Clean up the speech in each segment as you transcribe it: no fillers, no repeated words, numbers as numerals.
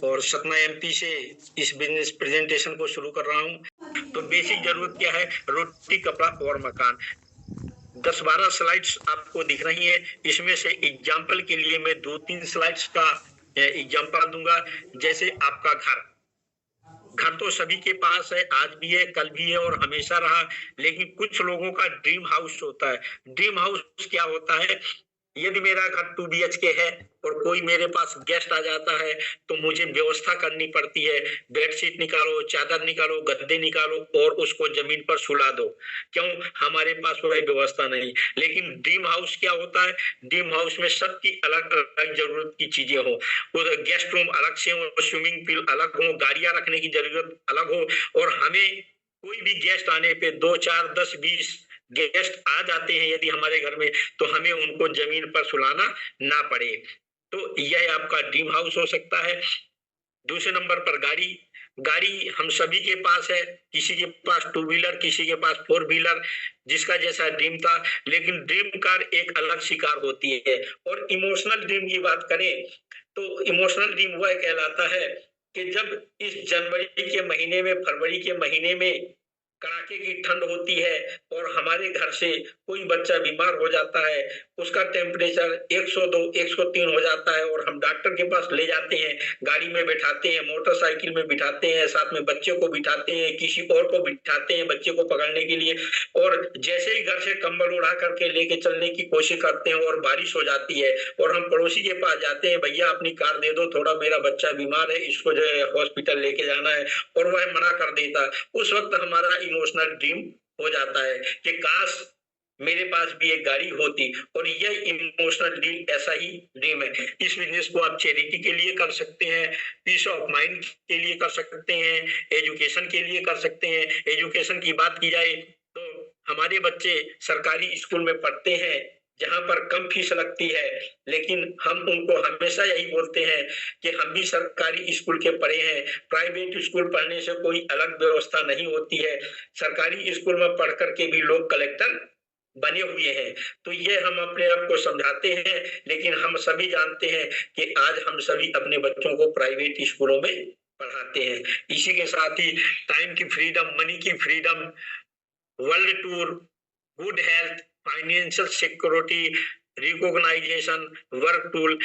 और सतना एमपी से इस बिजनेस प्रेजेंटेशन को शुरू कर रहा हूँ। तो बेसिक जरूरत क्या है? रोटी, कपड़ा और मकान। 10-12 स्लाइड्स आपको दिख रही है। इसमें से एग्जाम्पल के लिए मैं 2-3 स्लाइड्स का एग्जाम्पल दूंगा। जैसे आपका घर, घर तो सभी के पास है, आज भी है, कल भी है और हमेशा रहा। लेकिन कुछ लोगों का ड्रीम हाउस होता है। ड्रीम हाउस क्या होता है? यदि मेरा घर 2 BHK है और कोई मेरे पास गेस्ट आ जाता है तो मुझे व्यवस्था करनी पड़ती है। बेडशीट निकालो, चादर निकालो, गद्दे निकालो और उसको जमीन पर सुला दो। क्यों? हमारे पास वही व्यवस्था नहीं। लेकिन ड्रीम हाउस क्या होता है? ड्रीम हाउस में सबकी अलग अलग जरूरत की चीजें हो। गेस्ट रूम अलग से हो, स्विमिंग पूल अलग हो, गाड़ियां रखने की जरूरत अलग हो। और हमें कोई भी गेस्ट आने पे 2, 4, 10, 20 गेस्ट आ जाते हैं यदि हमारे घर में, तो हमें उनको जमीन पर सुलाना ना पड़े। तो यह आपका ड्रीम हाउस हो सकता है। दूसरे नंबर पर गाड़ी। गाड़ी हम सभी के पास है, किसी के पास 2 व्हीलर, किसी के पास 4 व्हीलर, जिसका जैसा ड्रीम था। लेकिन ड्रीम कार एक अलग शिकार होती है। और इमोशनल ड्रीम की बात करें तो इमोशनल ड्रीम वह कहलाता है कि जब इस जनवरी के महीने में, फरवरी के महीने में कड़ाके की ठंड होती है और हमारे घर से कोई बच्चा बीमार हो जाता है, उसका टेम्परेचर 102, 103 हो जाता है और हम डॉक्टर के पास ले जाते हैं, गाड़ी में बिठाते हैं, मोटरसाइकिल में बिठाते हैं, साथ में बच्चे को बिठाते हैं, किसी और को बिठाते हैं बच्चे को पकड़ने के लिए। और जैसे ही घर से कंबल उड़ा करके लेके चलने की कोशिश करते हैं और बारिश हो जाती है और हम पड़ोसी के पास जाते हैं, भैया अपनी कार दे दो, थोड़ा मेरा बच्चा बीमार है, इसको जो है हॉस्पिटल लेके जाना है, और वह मना कर देता है। उस वक्त हमारा इमोशनल ड्रीम हो जाता है कि काश मेरे पास भी एक गाड़ी होती। और यह इमोशनल ड्रीम ऐसा ही ड्रीम है। इस बिजनेस को आप चैरिटी के लिए कर सकते हैं, पीस ऑफ माइंड के लिए कर सकते हैं, एजुकेशन के लिए कर सकते हैं। एजुकेशन की बात की जाए तो हमारे बच्चे सरकारी स्कूल में पढ़ते हैं जहां पर कम फीस लगती है, लेकिन हम उनको हमेशा यही बोलते हैं कि हम भी सरकारी स्कूल के पढ़े हैं, प्राइवेट स्कूल पढ़ने से कोई अलग व्यवस्था नहीं होती है। सरकारी स्कूल में पढ़ करके भी लोग कलेक्टर बने हुए हैं। तो ये हम अपने आप को समझाते हैं, लेकिन हम सभी जानते हैं कि आज हम सभी अपने बच्चों को प्राइवेट स्कूलों में पढ़ाते हैं। इसी के साथ ही टाइम की फ्रीडम, मनी की freedom, world tour, good health, financial security, recognisation, work tool,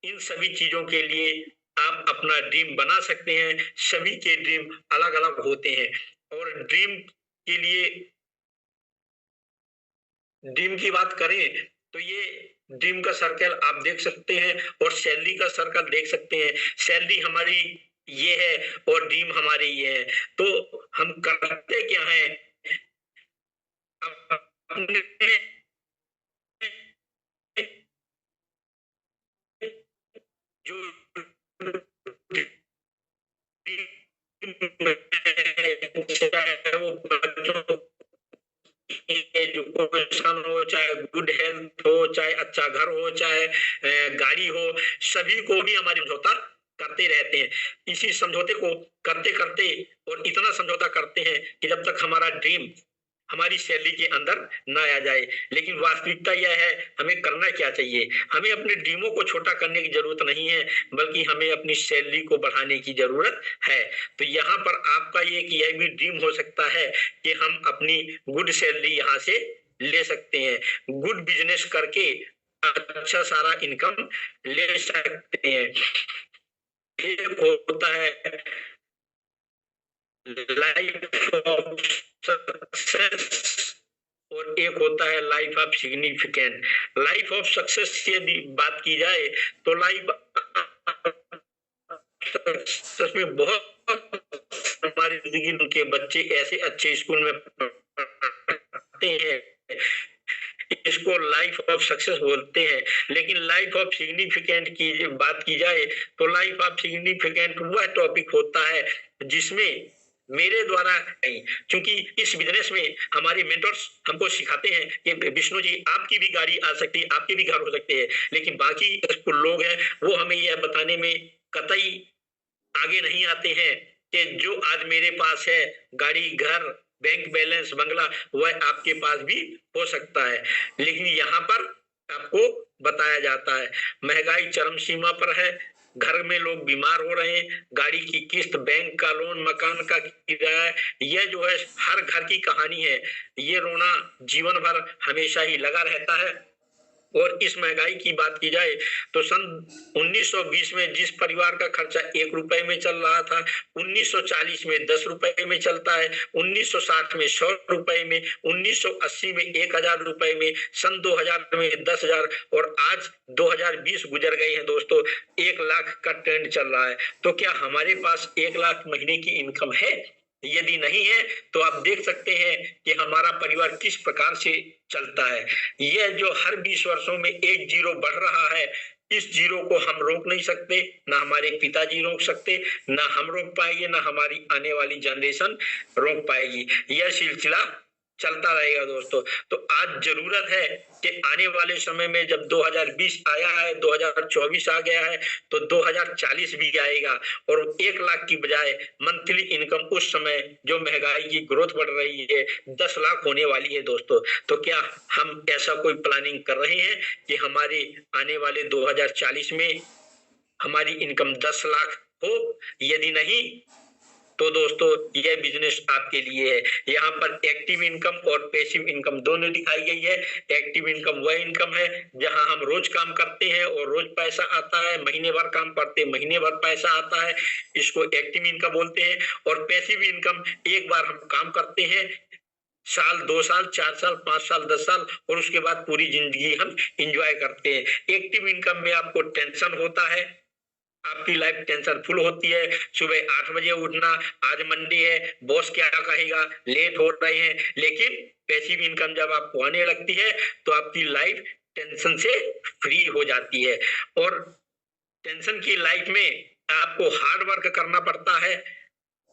इन सभी चीजों के लिए आप अपना ड्रीम बना सकते हैं। सभी के ड्रीम अलग अलग होते हैं और ड्रीम के लिए, ड्रीम की बात करें तो ये ड्रीम का सर्कल आप देख सकते हैं और सैलरी का सर्कल देख सकते हैं। सैलरी हमारी ये है और ड्रीम हमारे ये है। तो हम करते क्या है? अपने जो चाहे वो बच्चों एजुकेशन हो, चाहे गुड हेल्थ हो, चाहे अच्छा घर हो, चाहे गाड़ी हो, सभी को भी हमारे समझौता करते रहते हैं। इसी समझौते को करते करते और इतना समझौता करते हैं कि जब तक हमारा ड्रीम हमारी सैलरी के अंदर ना आ जाए। लेकिन वास्तविकता यह है, हमें करना क्या चाहिए? हमें अपने ड्रीमों को छोटा करने की जरूरत नहीं है, बल्कि हमें अपनी सैलरी को बढ़ाने की जरूरत है। तो यहाँ पर आपका ये कि यह भी ड्रीम हो सकता है कि हम अपनी गुड सैलरी यहाँ से ले सकते हैं, गुड बिजनेस करके अच्छा सारा इनकम ले सकते हैं। एक होता है लाइफ ऑफ सक्सेस और एक होता है life of significant. Life of success की यदि बात की जाए तो लाइफ सक्सेस में बहुत हमारी जिंदगी के बच्चे ऐसे अच्छे स्कूल में पढ़ते हैं, इसको लाइफ ऑफ सक्सेस बोलते हैं। लेकिन लाइफ ऑफ सिग्निफिकेंट की बात की जाए तो लाइफ ऑफ सिग्निफिकेंट वह टॉपिक होता है जिसमें मेरे द्वारा नहीं, क्योंकि इस बिजनेस में हमारे मेंटर्स हमको सिखाते हैं कि विष्णु जी आपकी भी गाड़ी आ सकती है, आपके भी घर हो सकते हैं, लेकिन बाकी लोग हैं वो हमें यह बताने में कतई आगे नहीं आते हैं कि जो आज मेरे पास है गाड़ी, घर, बैंक बैलेंस, बंगला, वह आपके पास भी हो सकता है। लेकिन यहाँ पर आपको बताया जाता है। महंगाई चरम सीमा पर है, घर में लोग बीमार हो रहे हैं, गाड़ी की किस्त, बैंक का लोन, मकान का किराया, यह जो है हर घर की कहानी है। ये रोना जीवन भर हमेशा ही लगा रहता है। और इस महंगाई की बात की जाए तो सन 1920 में जिस परिवार का खर्चा 1 रुपए में चल रहा था, 1940 में 10 रुपए में चलता है, 1960 में 100 रुपए में, 1980 में 1000 रुपए में, सन 2000 में 10,000 और आज 2020 गुजर गए हैं दोस्तों, 1 लाख का ट्रेंड चल रहा है। तो क्या हमारे पास 1 लाख महीने की इनकम है? यदि नहीं है तो आप देख सकते हैं कि हमारा परिवार किस प्रकार से चलता है। यह जो हर 20 वर्षों में एक जीरो बढ़ रहा है, इस जीरो को हम रोक नहीं सकते, ना हमारे पिताजी रोक सकते, ना हम रोक पाएंगे, ना हमारी आने वाली जनरेशन रोक पाएगी। यह सिलसिला चलता रहेगा दोस्तों। तो आज जरूरत है कि आने वाले समय में जब 2020 आया है, 2024 आ गया है, तो 2040 भी आएगा और 1 लाख की बजाय मंथली इनकम उस समय जो महंगाई की ग्रोथ बढ़ रही है 10 लाख होने वाली है दोस्तों। तो क्या हम ऐसा कोई प्लानिंग कर रहे हैं कि हमारे आने वाले 2040 में हमारी इनकम 10 लाख हो? यदि नहीं तो दोस्तों यह बिजनेस आपके लिए है। यहाँ पर एक्टिव इनकम और पैसिव इनकम दोनों दिखाई गई है। एक्टिव इनकम वह इनकम है जहाँ हम रोज काम करते हैं और रोज पैसा आता है, महीने भर काम करते हैं, महीने भर पैसा आता है, इसको एक्टिव इनकम बोलते हैं। और पैसिव इनकम, एक बार हम काम करते हैं, साल, 2 साल, 4 साल, 5 साल, 10 साल और उसके बाद पूरी जिंदगी हम इंजॉय करते हैं। एक्टिव इनकम में आपको टेंशन होता है, आपकी लाइफ टेंशन फुल होती है। सुबह 8 बजे उठना, आज मंडे है, बॉस क्या कहेगा, लेट हो रहे हैं। लेकिन पैसिव इनकम जब आपको आने लगती है तो आपकी लाइफ टेंशन से फ्री हो जाती है। और टेंशन की लाइफ में आपको हार्ड वर्क करना पड़ता है।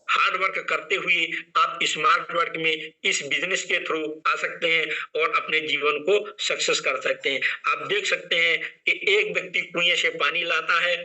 हार्ड वर्क करते हुए आप स्मार्ट वर्क में इस बिजनेस के थ्रू आ सकते हैं और अपने जीवन को सक्सेस कर सकते हैं। आप देख सकते हैं कि एक व्यक्ति कुएं से पानी लाता है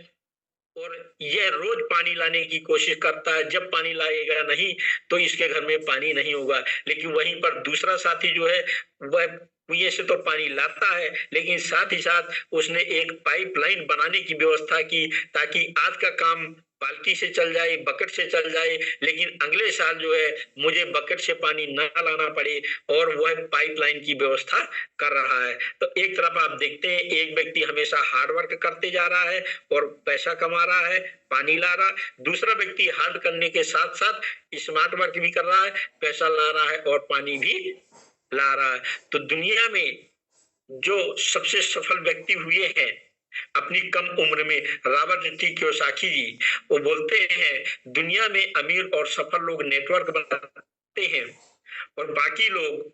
और यह रोज पानी लाने की कोशिश करता है, जब पानी लाएगा नहीं तो इसके घर में पानी नहीं होगा। लेकिन वहीं पर दूसरा साथी जो है वह कुएं से तो पानी लाता है, लेकिन साथ ही साथ उसने एक पाइपलाइन बनाने की व्यवस्था की ताकि आज का काम बाल्टी से चल जाए, बकेट से चल जाए, लेकिन अगले साल जो है मुझे बकेट से पानी न लाना पड़े, और वह पाइपलाइन की व्यवस्था कर रहा है। तो एक तरफ आप देखते हैं एक व्यक्ति हमेशा हार्ड वर्क करते जा रहा है और पैसा कमा रहा है, पानी ला रहा, दूसरा व्यक्ति हार्ड करने के साथ साथ स्मार्ट वर्क भी कर रहा है, पैसा ला रहा है और पानी भी ला रहा है। तो दुनिया में जो सबसे सफल व्यक्ति हुए हैं अपनी कम उम्र में, रॉबर्ट टी कियोसाकी जी, वो बोलते हैं दुनिया में अमीर और सफल लोग नेटवर्क बनाते हैं और बाकी लोग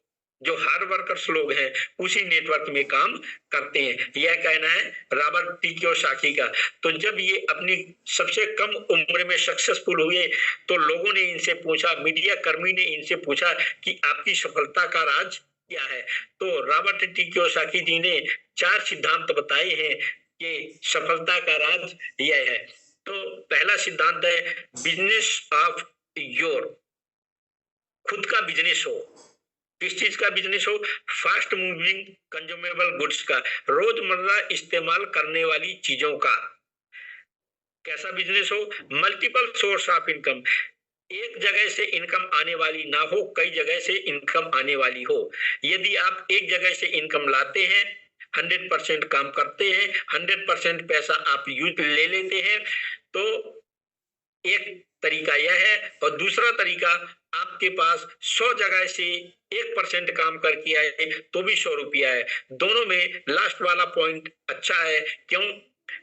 जो हार्ड वर्कर्स लोग हैं उसी नेटवर्क में काम करते हैं। यह कहना है रॉबर्ट टी कियोसाकी का। तो जब ये अपनी सबसे कम उम्र में सक्सेसफुल हुए तो लोगों ने इनसे पूछा, मीडिया कर्मी ने इनसे पूछा कि आपकी सफलता का राज क्या है? तो रॉबर्ट टी कियोसाकी जी ने 4 सिद्धांत बताए हैं कि सफलता का राज यह है। तो पहला सिद्धांत है बिजनेस ऑफ योर, खुद का बिजनेस हो। किस चीज का बिजनेस हो? फास्ट मूविंग कंज्यूमेबल गुड्स का, रोजमर्रा इस्तेमाल करने वाली चीजों का। कैसा बिजनेस हो? मल्टीपल सोर्स ऑफ इनकम, एक जगह से इनकम आने वाली ना हो, कई जगह से इनकम आने वाली हो। यदि आप एक जगह से इनकम लाते हैं, 100% काम करते हैं, 100% पैसा आप यूज ले लेते हैं, तो एक तरीका यह है। और दूसरा तरीका, आपके पास 100 जगह से 1% काम करके आए तो भी 100 रुपया है। दोनों में लास्ट वाला पॉइंट अच्छा है। क्यों?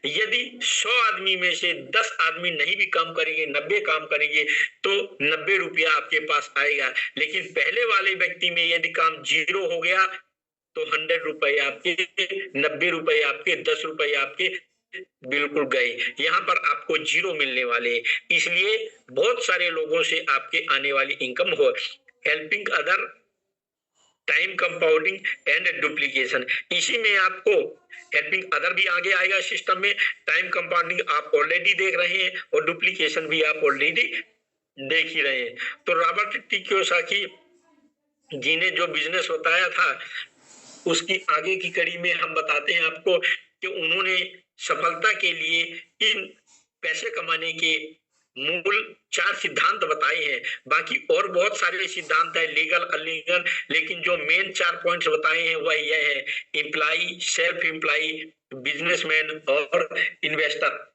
यदि 100 आदमी में से 10 आदमी नहीं भी काम करेंगे, 90 काम करेंगे, तो 90 रुपया आपके पास आएगा। लेकिन पहले वाले व्यक्ति में यदि काम 0 हो गया तो 100 रुपए आपके, 90 रुपए आपके, 10 रुपए आपके बिल्कुल गए। यहाँ पर आपको 0 मिलने वाले। इसलिए बहुत सारे लोगों से आपके आने वाली इनकम हो। Helping other, time compounding and duplication, इसी में आपको हेल्पिंग अदर भी आगे आएगा सिस्टम में। टाइम कंपाउंडिंग आप ऑलरेडी देख रहे हैं और डुप्लीकेशन भी आप ऑलरेडी देख ही रहे हैं। तो रॉबर्ट टी कियोसाकी जी ने जो बिजनेस बताया था उसकी आगे की कड़ी में हम बताते हैं आपको कि उन्होंने सफलता के लिए इन पैसे कमाने के मूल 4 सिद्धांत बताए हैं। बाकी और बहुत सारे सिद्धांत है, लीगल अनलीगल, लेकिन जो मेन 4 पॉइंट्स बताए हैं वह यह है: एम्प्लॉई, सेल्फ एम्प्लॉई, बिजनेसमैन और इन्वेस्टर।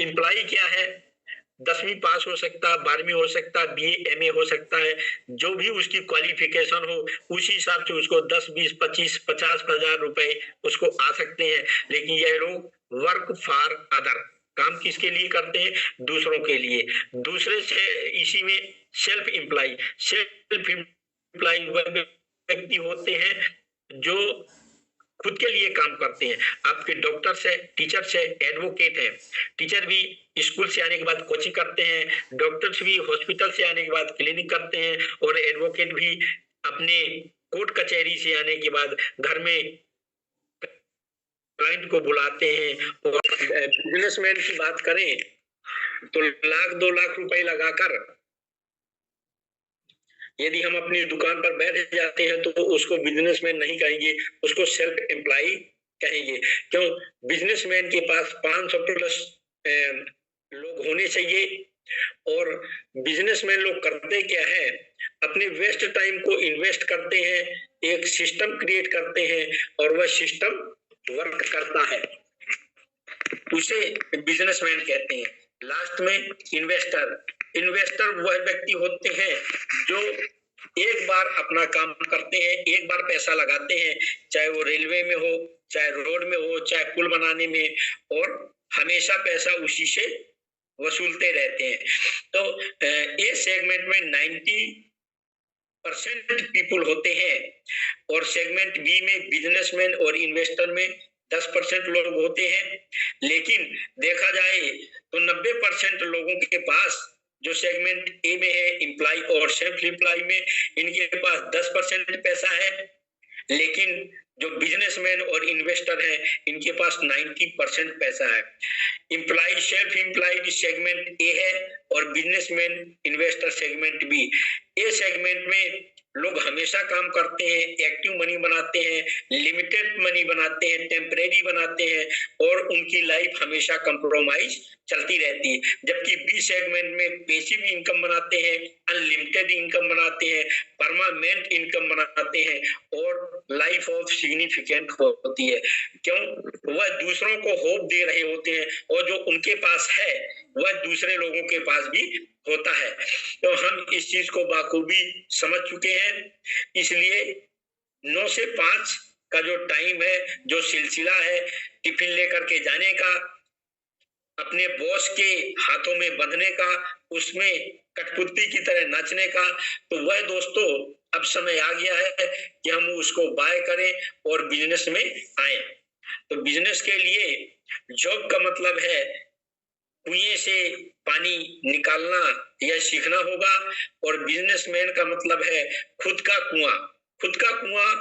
एम्प्लॉई क्या है? 10वीं पास हो सकता है, 12वीं हो सकता है, बीए एमए हो सकता है, जो भी उसकी क्वालिफिकेशन हो उसी हिसाब से उसको 10 20 25 50,000 रुपए उसको आ सकते हैं। लेकिन यह लोग वर्क फॉर अदर, काम किसके लिए करते हैं? दूसरों के लिए। दूसरे से इसी में सेल्फ एम्प्लॉय वह व्यक्ति होते हैं जो खुद के लिए काम करते हैं। आपके डॉक्टर्स है, टीचर्स है, एडवोकेट है। टीचर भी स्कूल से आने के बाद कोचिंग करते हैं, डॉक्टर्स भी हॉस्पिटल से आने के बाद क्लिनिक करते हैं, और एडवोकेट भी अपने कोर्ट कचहरी से आने के बाद घर में क्लाइंट को बुलाते हैं। और बिजनेसमैन की बात करें तो 1,00,000 2,00,000 रुपए लगाकर यदि हम अपनी दुकान पर बैठ जाते हैं तो उसको बिजनेसमैन नहीं कहेंगे, उसको सेल्फ एम्प्लॉय कहेंगे। क्यों? बिजनेसमैन के पास 500 प्लस लोग होने चाहिए। और बिजनेसमैन लोग करते क्या है? अपने वेस्ट टाइम को इन्वेस्ट करते हैं, एक सिस्टम क्रिएट करते हैं और वह सिस्टम वर्क करता है, उसे बिजनेसमैन कहते हैं। लास्ट में इन्वेस्टर वह व्यक्ति होते हैं जो एक बार अपना काम करते हैं, एक बार पैसा लगाते हैं, चाहे वो रेलवे में हो, चाहे रोड में हो, चाहे पुल बनाने में, और हमेशा पैसा उसी से वसूलते रहते हैं। तो ये सेगमेंट में 90% पीपुल होते हैं, और सेगमेंट बी में बिजनेसमैन और इन्वेस्टर में 10% लोग होते हैं। लेकिन देखा जाए तो 90% लोगों के पास, जो सेगमेंट ए में है एम्प्लॉय और सेल्फ एम्प्लॉय में, इनके पास 10% पैसा है। लेकिन जो बिजनेसमैन और इन्वेस्टर है इनके पास 90% पैसा है। Employ self employed segment A है और businessman investor segment B. A segment में लोग हमेशा काम करते हैं, एक्टिव मनी बनाते हैं, लिमिटेड मनी बनाते हैं, टेम्परेरी बनाते हैं, और उनकी लाइफ हमेशा कंप्रोमाइज चलती रहती है। जबकि बी सेगमेंट में पैसिव इनकम बनाते हैं, अनलिमिटेड इनकम बनाते हैं, परमानेंट इनकम बनाते हैं, और लाइफ ऑफ सिग्निफिकेंट होती है। क्यों? वह दूसरों को होप दे रहे होते हैं, और जो उनके पास है वह दूसरे लोगों के पास भी होता है। तो हम इस चीज को बाखूबी समझ चुके हैं। इसलिए 9 से 5 का जो टाइम है, जो सिलसिला है टिफिन लेकर के जाने का, अपने बॉस के हाथों में बंधने का, उसमें कठपुतली की तरह नाचने का, तो वह दोस्तों अब समय आ गया है कि हम उसको बाय करें और बिजनेस में आए। तो बिजनेस के लिए जॉब का मतलब है कुएं से पानी निकालना या सीखना होगा, और बिजनेसमैन का मतलब है खुद का कुआं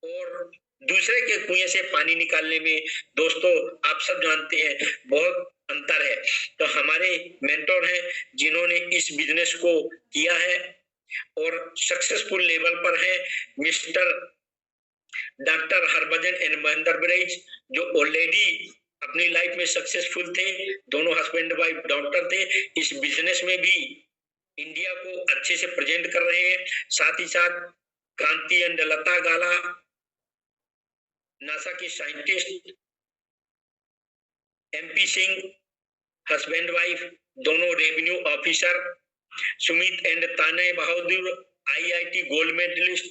और दूसरे के कुएं से पानी निकालने में दोस्तों आप सब जानते हैं बहुत अंतर है। तो हमारे मेंटोर हैं जिन्होंने इस बिजनेस को किया है और सक्सेसफुल लेवल पर है, mister doctor Harbhajan and Mahendra bridge, जो ऑलरेडी अपनी लाइफ में सक्सेसफुल थे, दोनों हस्बैंड वाइफ डॉक्टर थे, इस बिजनेस में भी इंडिया को अच्छे से प्रेजेंट कर रहे हैं। साथ ही साथ क्रांति एंड लता गाला, नासा की scientist, MP Singh husband wife दोनों रेवेन्यू ऑफिसर, सुमित एंड ताने Bahadur IIT gold medallist,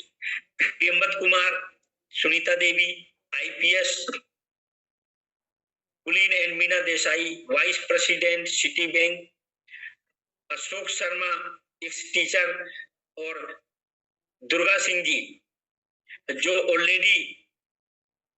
Hemant Kumar, Sunita Devi IPS, Kulin and Meena Desai vice president Citibank, Ashok Sharma ex teacher, और दुर्गा सिंह जी जो ऑलरेडी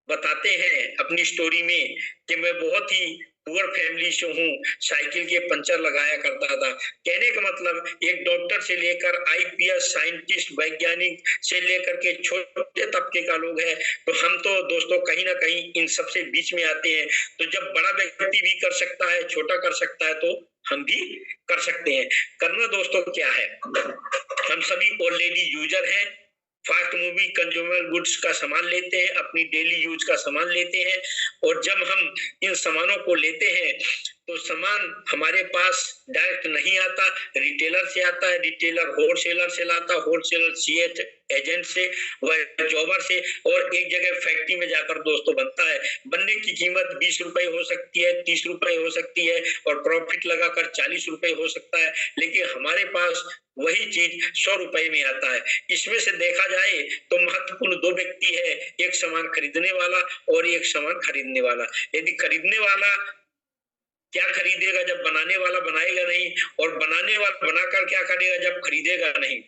बताते हैं अपनी स्टोरी में कि मैं बहुत ही पुअर फैमिली से हूँ, साइकिल के पंचर लगाया करता था। कहने का मतलब एक डॉक्टर से लेकर आईपीएस साइंटिस्ट, वैज्ञानिक से लेकर के छोटे तबके का लोग है, तो हम तो दोस्तों कहीं ना कहीं इन सबसे बीच में आते हैं। तो जब बड़ा व्यक्ति भी कर सकता है, छोटा कर सकता है, तो हम भी कर सकते हैं। करना दोस्तों क्या है, हम सभी ऑलरेडी यूजर हैं, फास्ट मूविंग कंज्यूमर गुड्स का सामान लेते हैं, अपनी डेली यूज का सामान लेते हैं, और जब हम इन सामानों को लेते हैं तो सामान हमारे पास डायरेक्ट नहीं आता, रिटेलर से आता है, रिटेलर होलसेलर से लाता, होलसेलर सीएच एजेंट से, वह जॉबर से, और एक जगह फैक्ट्री में जाकर दोस्तों बनता है। बनने की कीमत 20 रुपए हो सकती है, 30 रुपए हो सकती है, और प्रॉफिट लगाकर 40 रुपए हो सकता है, लेकिन हमारे पास वही चीज 100 रुपए में आता है। इसमें से देखा जाए तो महत्वपूर्ण दो व्यक्ति है, एक सामान खरीदने वाला और एक सामान खरीदने वाला। यदि खरीदने वाला क्या खरीदेगा जब बनाने वाला बनाएगा नहीं, और बनाने वाला बनाकर क्या करेगा जब खरीदेगा नहीं।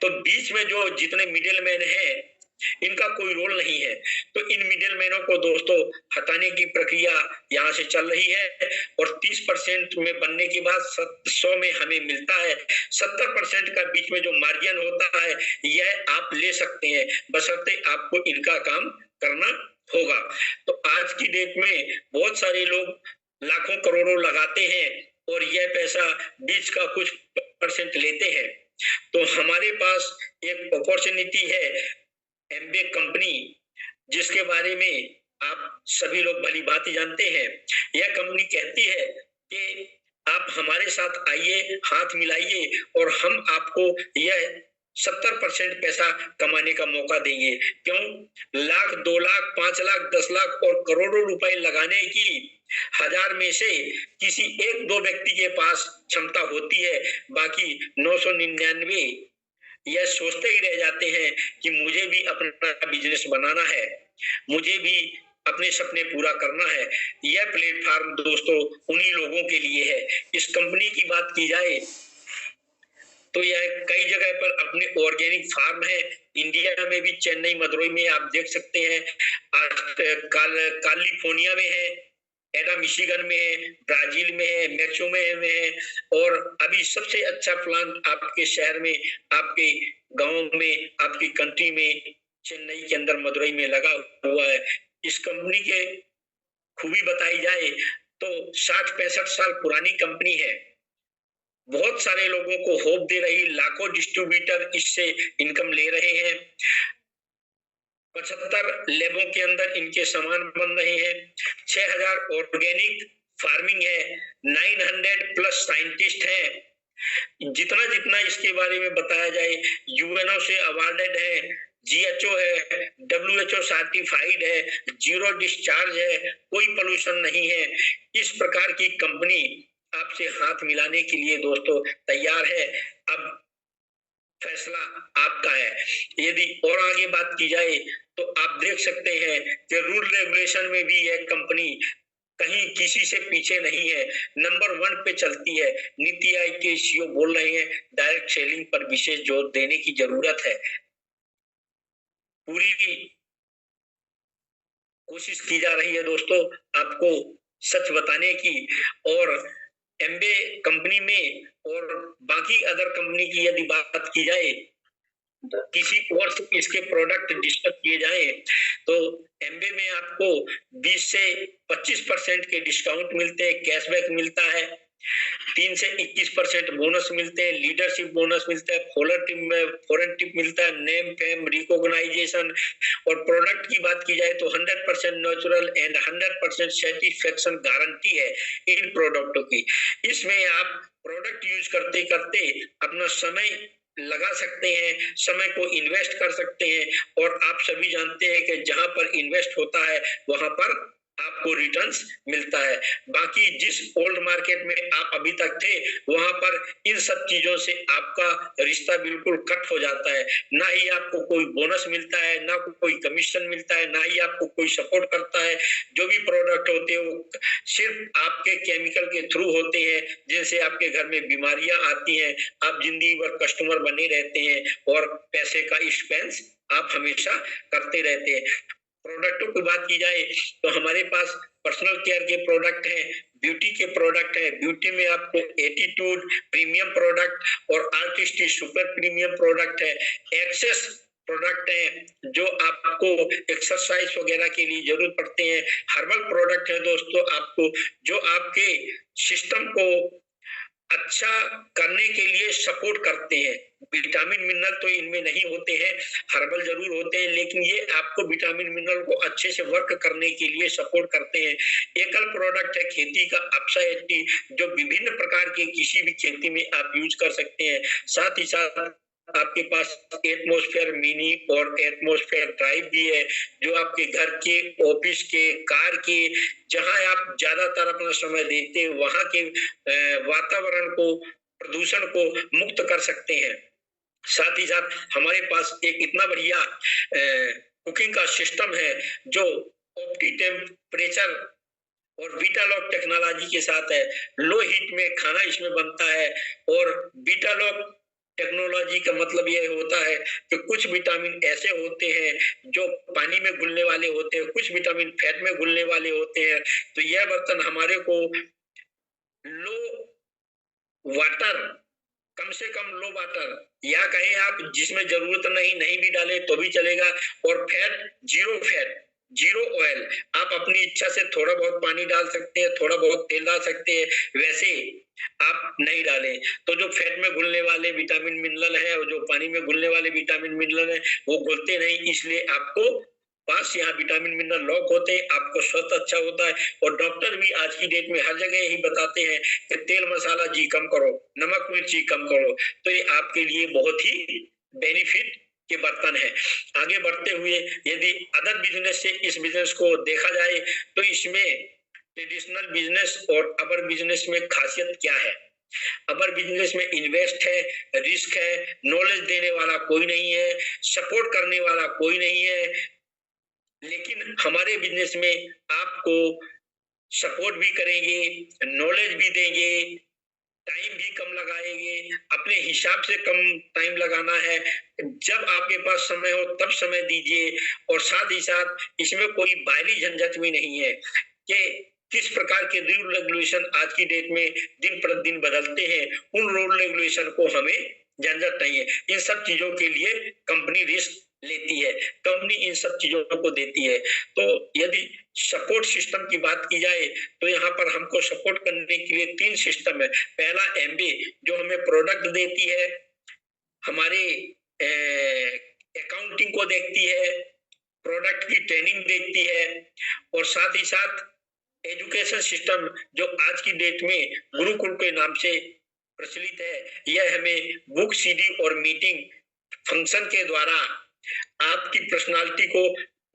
तो बीच में जो जितने मिडिल मैन है इनका कोई रोल नहीं है। तो इन मिडिल मैनों को दोस्तों हटाने की प्रक्रिया यहाँ से चल रही है, और 30% में बनने के बाद 100 में हमें मिलता है। 70% का बीच में जो मार्जिन होता है यह आप ले सकते हैं, बशर्ते आपको इनका काम करना होगा। तो आज की डेट में बहुत सारे लोग लाखों करोड़ों लगाते हैं और यह पैसा बीच का कुछ परसेंट लेते हैं। तो हमारे पास एक अपॉर्चुनिटी है एमबे कंपनी, जिसके बारे में आप सभी लोग भली भांति जानते हैं। यह कंपनी कहती है कि आप हमारे साथ आइए, हाथ मिलाइए, और हम आपको यह 70% पैसा कमाने का मौका देंगे। क्यों? लाख, 2 लाख, 5 लाख, 10 लाख और करोड़ों रुपए लगाने की 1000 में से किसी एक दो व्यक्ति के पास क्षमता होती है, बाकी 999 यह सोचते ही रह जाते हैं कि मुझे भी अपना बिजनेस बनाना है, मुझे भी अपने सपने पूरा करना है। यह प्लेटफॉर्म दोस्तों उन्हीं लोगों के लिए है। इस कंपनी की बात की जाए तो यह कई जगह पर अपने ऑर्गेनिक फार्म है। इंडिया में भी चेन्नई, मदुरई में आप देख सकते हैं, कैलिफोर्निया में है, एडा मिशिगन में है, ब्राजील में है, मैक्सिको में है, और अभी सबसे अच्छा प्लांट आपके शहर में, आपके गांव में, आपकी कंट्री में, चेन्नई के अंदर, मदुरई में लगा हुआ है। इस कंपनी के खूबी बताई जाए तो 60-65 साल पुरानी कंपनी है, बहुत सारे लोगों को होप दे रही, लाखों डिस्ट्रीब्यूटर इससे इनकम ले रहे हैं। 75 लैबों के अंदर इनके सामान बन रहे हैं। 6000 ऑर्गेनिक फार्मिंग है, 900 प्लस साइंटिस्ट हैं। जितना जितना इसके बारे में बताया जाए, यूएनओ से अवार्डेड है, जीएचओ है, डब्ल्यूएचओ सर्टिफाइड है, जीरो डिस्चार्ज है, कोई पोल्यूशन नहीं है। इस प्रकार की कंपनी आपसे हाथ मिलाने के लिए दोस्तों तैयार है। अब फैसला आपका है। यदि और आगे बात की जाए तो आप देख सकते हैं कि रूल रेगुलेशन में भी यह कंपनी कहीं किसी से पीछे नहीं है, नंबर 1 पे चलती है। नीति आयोग के सीईओ बोल रहे हैं डायरेक्ट सेलिंग पर विशेष जोर देने की जरूरत है। पूरी कोशिश की जा रही है दोस्तों आपको सच बताने की। और एमबे कंपनी में और बाकी अदर कंपनी की यदि बात की जाए, किसी और से इसके प्रोडक्ट डिस्कस किए जाए तो एमबे में आपको 20 से 25% के डिस्काउंट मिलते हैं, कैशबैक मिलता है, 3 से 21% बोनस मिलते हैं, लीडरशिप बोनस मिलता है, फॉरेन टिप मिलता है, नेम फेम रिकॉग्नाइजेशन। और प्रोडक्ट की बात की जाए तो 100% नेचुरल एंड 100% सेटिस्फेक्शन गारंटी है इन प्रोडक्टों की। इसमें आप प्रोडक्ट यूज करते करते अपना समय लगा सकते हैं, समय को इन्वेस्ट कर सकते हैं, और आप सभी जानते हैं कि जहां पर इन्वेस्ट होता है वहां पर आपको रिटर्न्स मिलता है। बाकी जिस ओल्ड मार्केट में आप अभी तक थे वहां पर इन सब चीजों से आपका रिश्ता बिल्कुल कट हो जाता है। ना ही आपको कोई बोनस मिलता है, ना कोई कमीशन मिलता है, ना ही आपको कोई सपोर्ट करता है। जो भी प्रोडक्ट होते हैं वो सिर्फ आपके केमिकल के थ्रू होते हैं, जिनसे आपके घर में बीमारियां आती हैं। आप जिंदगी भर कस्टमर बने रहते हैं और पैसे का एक्सपेंस आप हमेशा करते रहते हैं। प्रोडक्टों की बात की जाए तो हमारे पास पर्सनल केयर के प्रोडक्ट हैं, ब्यूटी के प्रोडक्ट हैं। ब्यूटी में आपको एटीट्यूड प्रीमियम प्रोडक्ट और आर्टिस्टिक सुपर प्रीमियम प्रोडक्ट है। एक्सेस प्रोडक्ट है जो आपको एक्सरसाइज वगैरह के लिए जरूरत पड़ते हैं। हर्बल प्रोडक्ट है दोस्तों आपको जो आपके सिस्टम को अच्छा करने के लिए सपोर्ट करते हैं। विटामिन मिनरल तो इनमें नहीं होते हैं, हर्बल जरूर होते हैं, लेकिन ये आपको विटामिन मिनरल को अच्छे से वर्क करने के लिए सपोर्ट करते हैं। एकल प्रोडक्ट है खेती का अप्सा 80, जो विभिन्न प्रकार के किसी भी खेती में आप यूज कर सकते हैं। साथ ही साथ आपके पास एटमॉस्फेयर मिनी और एटमॉस्फेयर ड्राइव भी है, जो आपके घर के, ऑफिस के, कार के, जहां आप ज्यादातर अपना समय देते हैं वहां के वातावरण को, प्रदूषण को मुक्त कर सकते हैं। साथ ही साथ हमारे पास एक इतना बढ़िया कुकिंग का सिस्टम है जो ऑप्टी टेम्परेचर और बीटालॉक टेक्नोलॉजी के साथ है। लो हीट में खाना इसमें बनता है, और बीटालॉक टेक्नोलॉजी का मतलब यह होता है कि कुछ विटामिन ऐसे होते हैं जो पानी में घुलने वाले होते हैं, कुछ विटामिन फैट में घुलने वाले होते हैं। तो यह बर्तन हमारे को लो वाटर, कम से कम लो वाटर, या कहें आप जिसमें जरूरत नहीं भी डाले तो भी चलेगा, और फैट जीरो ऑयल, आप अपनी इच्छा से थोड़ा बहुत पानी डाल सकते हैं, थोड़ा बहुत तेल डाल सकते हैं, वैसे आप नहीं डालें। तो जो फैट में घुलने वाले विटामिन मिनरल है और जो पानी में घुलने वाले विटामिन मिनरल है वो घुलते नहीं, इसलिए आपको पास यहाँ विटामिन मिनरल लॉक होते हैं, आपको स्वास्थ्य अच्छा होता है। और डॉक्टर भी आज की डेट में हर जगह यही बताते हैं कि तेल मसाला जी कम करो, नमक मिर्ची कम करो। तो ये आपके लिए बहुत ही बेनिफिट के बर्तन है। आगे बढ़ते हुए यदि अदर बिजनेस से इस बिजनेस को देखा जाए तो इसमें ट्रेडिशनल बिजनेस और अबर बिजनेस में खासियत क्या है? अबर बिजनेस में इन्वेस्ट है, रिस्क है, नॉलेज देने वाला कोई नहीं है, सपोर्ट करने वाला कोई नहीं है। लेकिन हमारे बिजनेस में आपको सपोर्ट भी करेंगे, नॉलेज भी देंगे, टाइम भी कम लगाएंगे, अपने हिसाब से कम टाइम लगाना है, जब आपके पास समय हो तब समय दीजिए। और साथ ही साथ इसमें कोई बाहरी झंझट भी नहीं है कि किस प्रकार के रूल रेगुलेशन आज की डेट में दिन प्रतिदिन बदलते हैं, उन रूल रेगुलेशन को हमें झंझट नहीं है। इन सब चीजों के लिए कंपनी रिस्क लेती है, कंपनी इन सब चीजों को देती है। तो यदि सपोर्ट सिस्टम की बात की जाए तो यहाँ पर हमको सपोर्ट करने के लिए 3 सिस्टम है। पहला एमबी, जो हमें प्रोडक्ट देती है, हमारे अकाउंटिंग को देखती है, प्रोडक्ट की ट्रेनिंग देखती है, और साथ ही साथ एजुकेशन सिस्टम जो आज की डेट में गुरुकुल के नाम से प्रचलित है, यह हमें बुक, सीडी और मीटिंग फंक्शन के द्वारा आपकी पर्सनालिटी को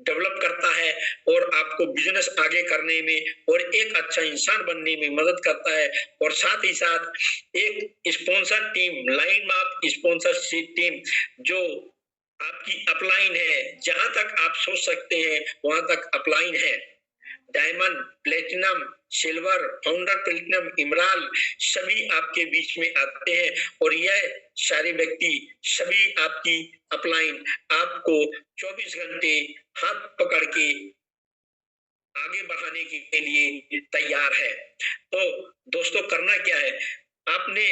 डेवलप करता है और आपको बिजनेस आगे करने में और एक अच्छा इंसान बनने में मदद करता है। और साथ ही साथ एक sponsor team, line of sponsorship team, जो आपकी अपलाइन है, जहां तक आप सोच सकते हैं वहां तक अपलाइन है। Diamond, platinum, silver, founder platinum, emerald, सभी आपके बीच में आते हैं, और यह सारे व्यक्ति सभी आपकी अपलाइन आपको 24 घंटे हाथ पकड़ के आगे बढ़ाने के लिए तैयार है। तो दोस्तों, करना क्या है? आपने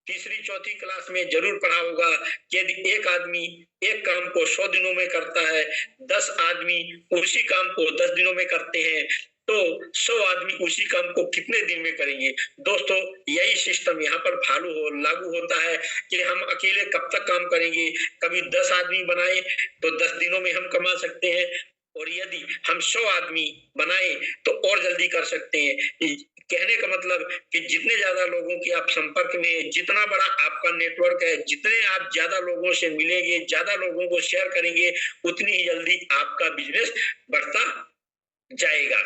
तीसरी चौथी क्लास में जरूर पढ़ा होगा कि यदि एक आदमी एक काम को 100 दिनों में करता है, 10 आदमी उसी काम को 10 दिनों में करते हैं, तो 100 आदमी उसी काम को कितने दिन में करेंगे? दोस्तों, यही सिस्टम यहाँ पर लागू होता है कि हम अकेले कब तक काम करेंगे। कभी 10 आदमी बनाए तो 10 दिनों में हम कमा सकते हैं, और यदि हम 100 आदमी बनाए तो और जल्दी कर सकते हैं। कहने का मतलब कि जितने ज्यादा लोगों के आप संपर्क में, जितना बड़ा आपका नेटवर्क है, जितने आप ज्यादा लोगों से मिलेंगे, ज्यादा लोगों को शेयर करेंगे, उतनी ही जल्दी आपका बिजनेस बढ़ता जाएगा।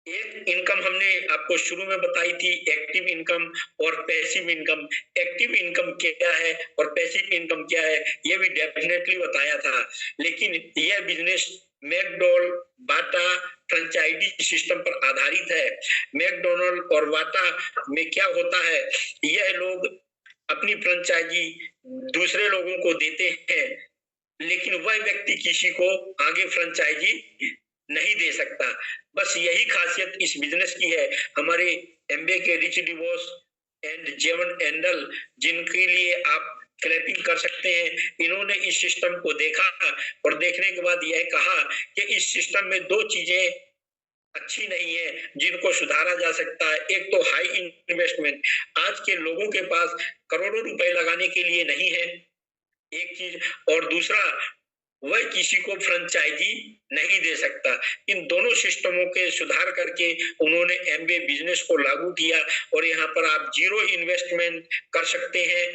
एक इनकम हमने आपको शुरू में बताई थी, एक्टिव इनकम और पैसिव इनकम। एक्टिव इनकम क्या है और पैसिव इनकम क्या है, ये भी डेफिनेटली बताया था। लेकिन यह बिजनेस मैकडॉनल्ड, बाटा फ्रेंचाइजी सिस्टम पर आधारित है। मैकडॉनल्ड और बाटा में क्या होता है, यह लोग अपनी फ्रेंचाइजी दूसरे लोगों को देते हैं, लेकिन वह व्यक्ति किसी को आगे फ्रेंचाइजी नहीं दे सकता। बस यही खासियत इस बिजनेस की है। हमारे एमबीए के रिच डिवोर्स एंड जेवन एंडल, जिनके लिए आप क्लैपिंग कर सकते हैं, इन्होंने इस सिस्टम को देखा और देखने के बाद यह कहा कि इस सिस्टम में 2 चीजें अच्छी नहीं है, जिनको सुधारा जा सकता है। एक तो हाई इन्वेस्टमेंट, आज के लोगों के पास करोड़ों रुपए लगाने के लिए नहीं है, एक चीज। और दूसरा, वह किसी को फ्रेंचाइजी नहीं दे सकता। इन दोनों सिस्टमों के सुधार करके उन्होंने एमबीए बिजनेस को लागू किया और यहाँ पर आप जीरो इन्वेस्टमेंट कर सकते हैं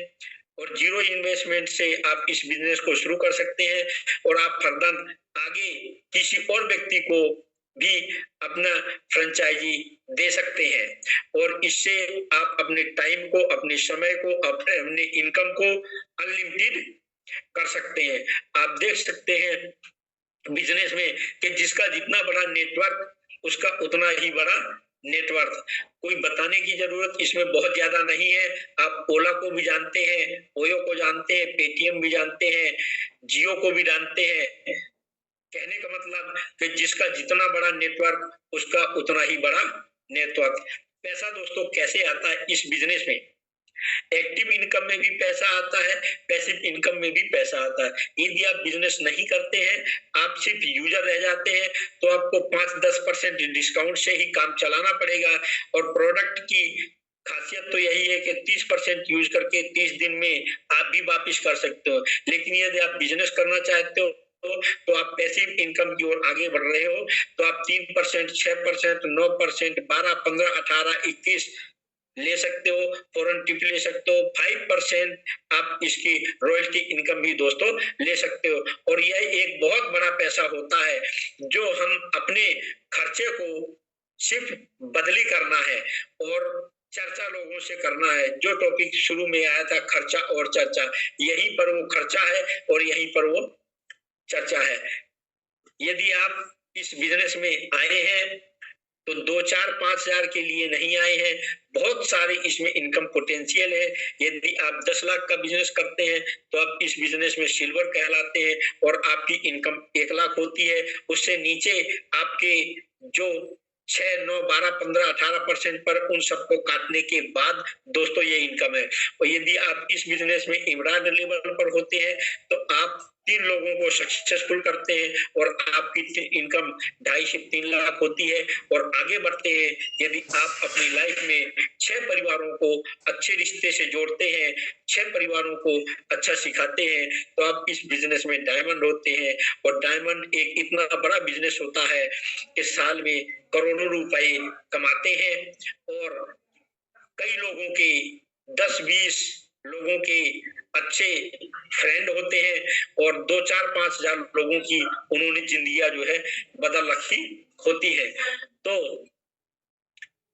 और जीरो इन्वेस्टमेंट से आप इस बिजनेस को शुरू कर सकते हैं और आप फर्दर आगे किसी और व्यक्ति को भी अपना फ्रेंचाइजी दे सकते हैं और इससे आप अपने टाइम को, अपने समय को, अपने इनकम को अनलिमिटेड कर सकते हैं। आप देख सकते हैं बिजनेस में कि जिसका जितना बड़ा नेटवर्क उसका उतना ही बड़ा नेटवर्क। कोई बताने की जरूरत इसमें बहुत ज्यादा नहीं है। आप ओला को भी जानते हैं, ओयो को जानते हैं, पेटीएम भी जानते हैं, जियो को भी जानते हैं। कहने का मतलब कि जिसका जितना बड़ा नेटवर्क उसका उतना ही बड़ा नेटवर्क। पैसा दोस्तों कैसे आता है इस बिजनेस में? एक्टिव इनकम में भी पैसा आता है, पैसिव इनकम में भी पैसा आता है। यदि आप बिजनेस नहीं करते हैं, आप सिर्फ यूजर रह जाते हैं, तो आपको 5-10% डिस्काउंट से ही काम चलाना पड़ेगा और प्रोडक्ट की खासियत तो यही है कि 30% यूज करके 30 दिन में आप भी वापिस कर सकते हो। लेकिन यदि आप बिजनेस करना चाहते हो तो आप पैसिव इनकम की ओर आगे बढ़ रहे हो तो आप 3%, 6%, 9%, 12, 15, 18, 21 ले सकते हो, फॉरेन टिप ले सकते हो, 5% आप इसकी रॉयल्टी इनकम भी दोस्तों ले सकते हो। और यह एक बहुत बड़ा पैसा होता है जो हम अपने खर्चे को सिर्फ बदली करना है और चर्चा लोगों से करना है। जो टॉपिक शुरू में आया था, खर्चा और चर्चा, यहीं पर वो खर्चा है और यहीं पर वो चर्चा है। यदि आप इस बिजनेस में आए हैं तो 2-4-5 हजार के लिए नहीं आए हैं, बहुत सारे इसमें इनकम पोटेंशियल है। यदि आप 10 लाख का बिजनेस करते हैं तो आप इस बिजनेस में सिल्वर कहलाते हैं और आपकी इनकम 1 लाख होती है। उससे नीचे आपके जो 6, 9, 12, 15, 18% पर उन सबको काटने के बाद दोस्तों ये इनकम है। और यदि आप इस बिजनेस में इमरान लेवल पर होते हैं तो आप 3 लोगों को सक्सेसफुल करते हैं और आपकी इनकम 2.5 से 3 लाख होती है और आगे बढ़ते हैं। यदि आप अपनी लाइफ में 6 परिवारों को अच्छे रिश्ते से जोड़ते हैं, 6 परिवारों को अच्छा सिखाते हैं तो आप इस बिजनेस में डायमंड होते हैं। और डायमंड एक इतना बड़ा बिजनेस होता है कि साल में करोड़ों रुपए कमाते हैं और कई लोगों के 10-20 लोगों के अच्छे फ्रेंड होते हैं और 2-4-5 हजार लोगों की उन्होंने जिंदगियां जो है बदल रखी होती है। तो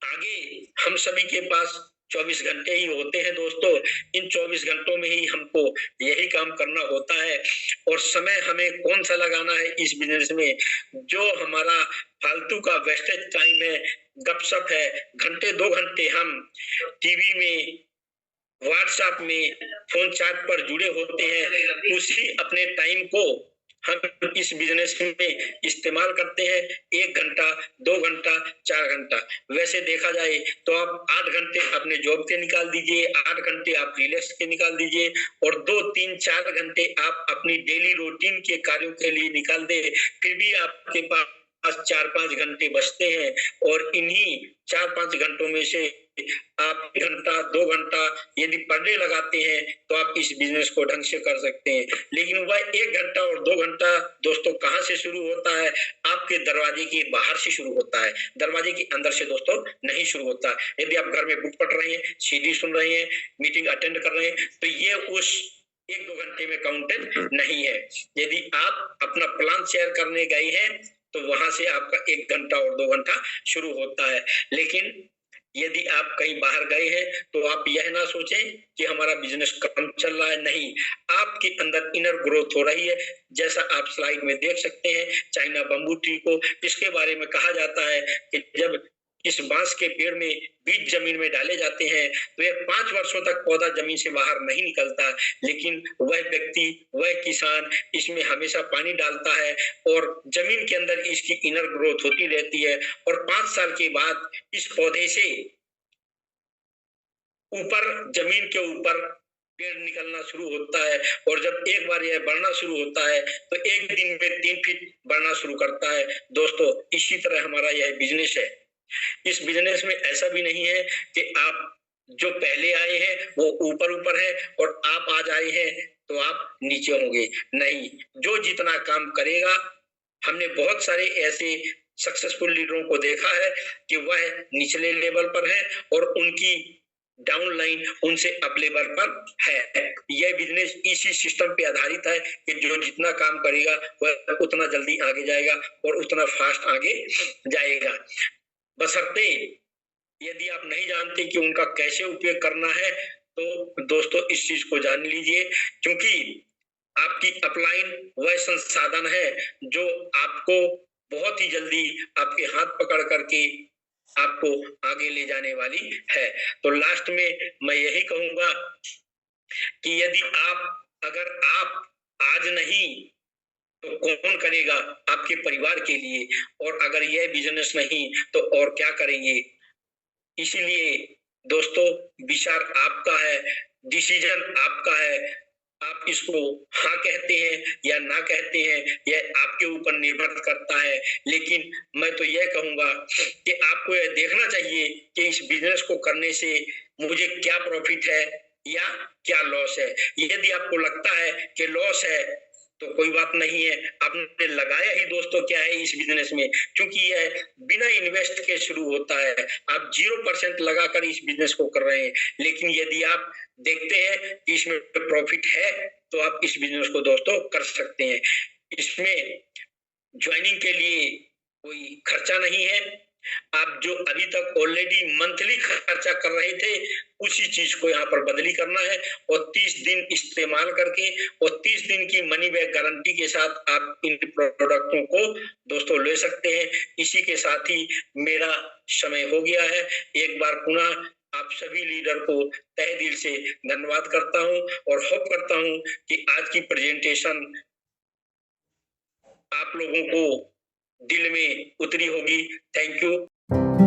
आगे हम सभी के पास 24 घंटे ही होते हैं दोस्तों। इन 24 घंटों में ही हमको यही काम करना होता है और समय हमें कौन सा लगाना है इस बिजनेस में? जो हमारा फालतू का वेस्टेज टाइम है, गपशप है, घंटे 2 घंटे हम टीवी में, व्हाट्सएप में, फोन चैट पर जुड़े होते हैं, उसी अपने टाइम को हम इस बिजनेस में इस्तेमाल करते हैं। 1 घंटा, 2 घंटा, 4 घंटा। वैसे देखा जाए तो आप 8 घंटे अपने जॉब के निकाल दीजिए, 8 घंटे आप रिलैक्स के निकाल दीजिए और 2, 3, 4 घंटे आप अपनी डेली रूटीन के कार्यों के लिए निकाल दे, फिर भी आपके पास 4-5 घंटे बचते हैं और इन्हीं 4-5 घंटों में से आप 1 घंटा, 2 घंटा यदि पर डे लगाते हैं तो आप इस बिजनेस को ढंग से कर सकते हैं। लेकिन वह 1 घंटा और 2 घंटा दोस्तों कहाँ से शुरू होता है? आपके दरवाजे के बाहर से शुरू होता है, दरवाजे के अंदर से दोस्तों नहीं शुरू होता। यदि आप घर में बुक पढ़ रहे हैं, सीडी सुन रहे हैं, मीटिंग अटेंड कर रहे हैं तो ये उस 1-2 घंटे में काउंटेड नहीं है। यदि आप अपना प्लान शेयर करने गए हैं तो वहां से आपका 1 घंटा और 2 घंटा शुरू होता है। लेकिन यदि आप कहीं बाहर गए हैं तो आप यह ना सोचें कि हमारा बिजनेस कम चल रहा है, नहीं, आपके अंदर इनर ग्रोथ हो रही है। जैसा आप स्लाइड में देख सकते हैं चाइना बम्बू ट्री को, इसके बारे में कहा जाता है कि जब इस बांस के पेड़ में बीज जमीन में डाले जाते हैं तो यह 5 वर्षों तक पौधा जमीन से बाहर नहीं निकलता, लेकिन वह व्यक्ति, वह किसान इसमें हमेशा पानी डालता है और जमीन के अंदर इसकी इनर ग्रोथ होती रहती है और 5 साल के बाद इस पौधे से ऊपर, जमीन के ऊपर पेड़ निकलना शुरू होता है, और जब एक बार यह बढ़ना शुरू होता है तो एक दिन में 3 फीट बढ़ना शुरू करता है। दोस्तों, इसी तरह हमारा यह बिजनेस है। इस बिजनेस में ऐसा भी नहीं है कि आप जो पहले आए हैं वो ऊपर है और आप आज आए हैं तो आप नीचे होंगे। नहीं, जो जितना काम करेगा, हमने बहुत सारे ऐसे सक्सेसफुल लीडरों को देखा है कि वह निचले लेवल पर है और उनकी डाउन लाइन उनसे अप लेवल पर है। यह बिजनेस इसी सिस्टम पे आधारित है कि जो जितना काम करेगा वह उतना जल्दी आगे जाएगा और उतना फास्ट आगे जाएगा। बशर्ते यदि आप नहीं जानते कि उनका कैसे उपयोग करना है, तो दोस्तों इस चीज को जान लीजिए, क्योंकि आपकी अपलाइन वह संसाधन है जो आपको बहुत ही जल्दी आपके हाथ पकड़ करके आपको आगे ले जाने वाली है। तो लास्ट में मैं यही कहूंगा कि यदि अगर आप आज नहीं तो कौन करेगा आपके परिवार के लिए, और अगर यह बिजनेस नहीं तो और क्या करेंगे। इसीलिए दोस्तों, विचार आपका है, डिसीजन आपका है। आप इसको हाँ कहते हैं या ना कहते हैं, यह आपके ऊपर निर्भर करता है। लेकिन मैं तो यह कहूंगा कि आपको यह देखना चाहिए कि इस बिजनेस को करने से मुझे क्या प्रॉफिट है या क्या लॉस है। यदि आपको लगता है कि लॉस है तो कोई बात नहीं है, आपने लगाया ही दोस्तों क्या है इस बिजनेस में, क्योंकि यह बिना इन्वेस्ट के शुरू होता है। आप 0% लगाकर इस बिजनेस को कर रहे हैं, लेकिन यदि आप देखते हैं कि इसमें प्रॉफिट है तो आप इस बिजनेस को दोस्तों कर सकते हैं। इसमें ज्वाइनिंग के लिए कोई खर्चा नहीं है। आप जो अभी तक ऑलरेडी मंथली खर्चा कर रहे थे उसी चीज को यहाँ पर बदली करना है, और 30 दिन इस्तेमाल करके और 30 दिन की मनी बैक गारंटी के साथ आप इन प्रोडक्टों को दोस्तों ले सकते हैं। इसी के साथ ही मेरा समय हो गया है। एक बार पुनः आप सभी लीडर को तहे दिल से धन्यवाद करता हूं और होप करता हूं कि आज की प्रेजेंटेशन आप लोगों को दिल में उतरी होगी। Thank you.